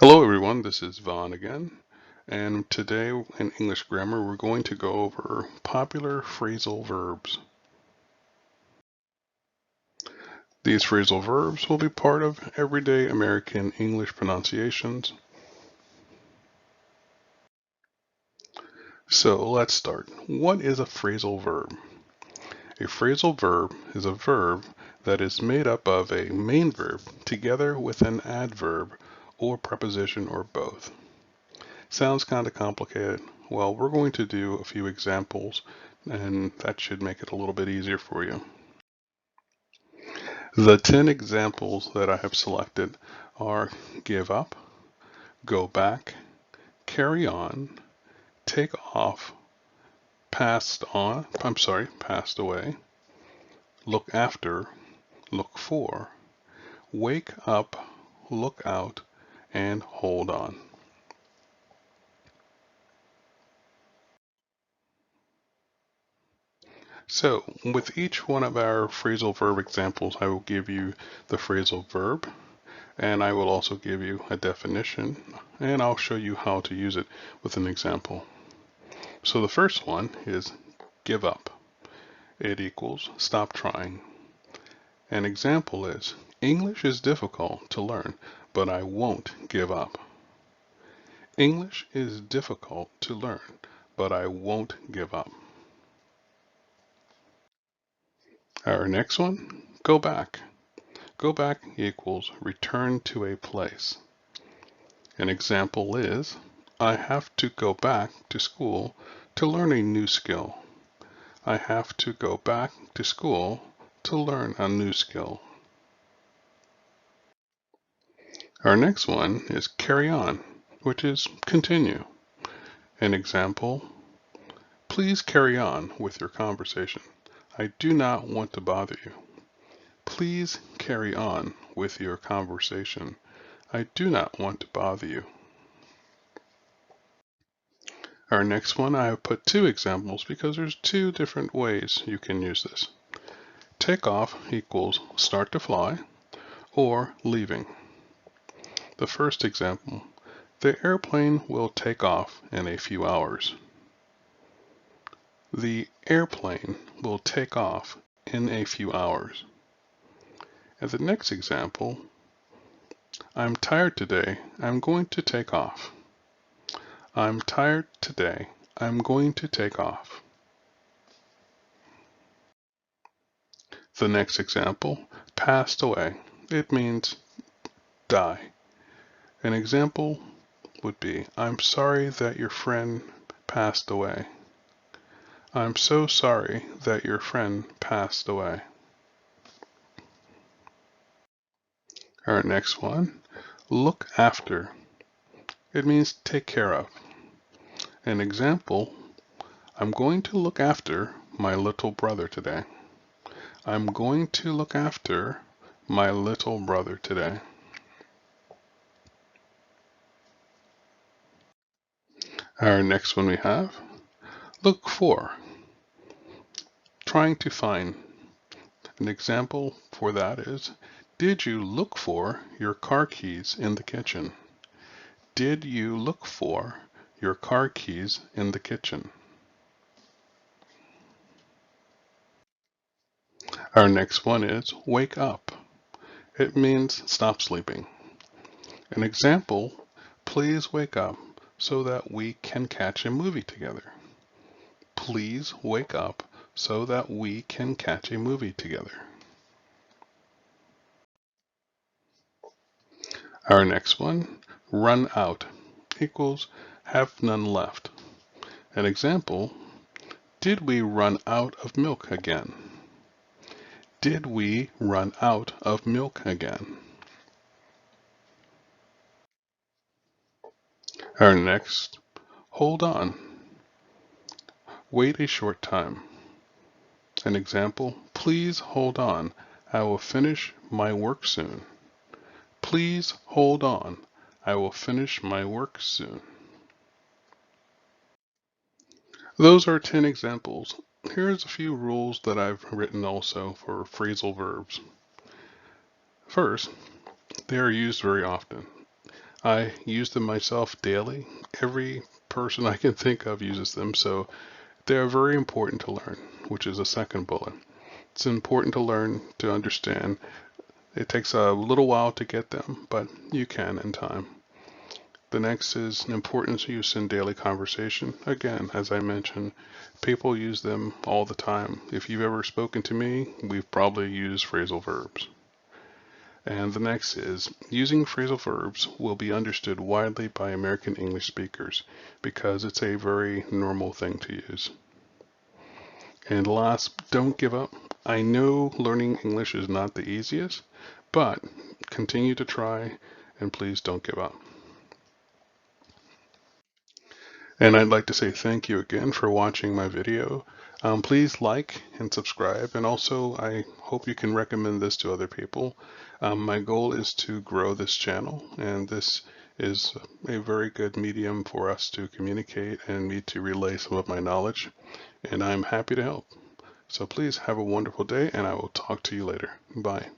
Hello everyone, this is Vaughn again, and today in English grammar we're going to go over popular phrasal verbs. These phrasal verbs will be part of everyday American English pronunciations. So let's start. What is a phrasal verb? A phrasal verb is a verb that is made up of a main verb together with an adverb or preposition or both. Sounds kind of complicated. Well, we're going to do a few examples, and that should make it a little bit easier for you. The 10 examples that I have selected are give up, go back, carry on, take off, passed away, look after, look for, wake up, look out, and hold on. So, with each one of our phrasal verb examples, I will give you the phrasal verb, and I will also give you a definition, and I'll show you how to use it with an example. So the first one is give up. It equals stop trying. An example is English is difficult to learn, but I won't give up. English is difficult to learn, but I won't give up. Our next one, go back. Go back equals return to a place. An example is, I have to go back to school to learn a new skill. I have to go back to school to learn a new skill. Our next one is carry on, which is continue. An example, please carry on with your conversation. I do not want to bother you. Please carry on with your conversation. I do not want to bother you. Our next one, I have put two examples because there's two different ways you can use this. Take off equals start to fly or leaving. The first example, the airplane will take off in a few hours. The airplane will take off in a few hours. And the next example, I'm tired today, I'm going to take off. I'm tired today, I'm going to take off. The next example, passed away. It means die. An example would be, I'm sorry that your friend passed away. I'm so sorry that your friend passed away. Our next one, look after. It means take care of. An example, I'm going to look after my little brother today. I'm going to look after my little brother today. Our next one we have, look for. Trying to find. An example for that is, did you look for your car keys in the kitchen? Did you look for your car keys in the kitchen? Our next one is wake up. It means stop sleeping. An example, please wake up so that we can catch a movie together. Please wake up so that we can catch a movie together. Our next one, run out, equals have none left. An example, did we run out of milk again? Did we run out of milk again? Our next, hold on, wait a short time. An example, please hold on, I will finish my work soon. Please hold on, I will finish my work soon. Those are 10 examples. Here's a few rules that I've written also for phrasal verbs. First, they are used very often. I use them myself daily. Every person I can think of uses them, so they are very important to learn, which is a second bullet. It's important to learn, to understand. It takes a little while to get them, but you can in time. The next is importance use in daily conversation. Again, as I mentioned, people use them all the time. If you've ever spoken to me, we've probably used phrasal verbs. And the next is using phrasal verbs will be understood widely by American English speakers because it's a very normal thing to use. And last, don't give up. I know learning English is not the easiest, but continue to try and please don't give up. And I'd like to say thank you again for watching my video. Please like and subscribe, and also I hope you can recommend this to other people. My goal is to grow this channel, and this is a very good medium for us to communicate and me to relay some of my knowledge, and I'm happy to help. So please have a wonderful day, and I will talk to you later. Bye.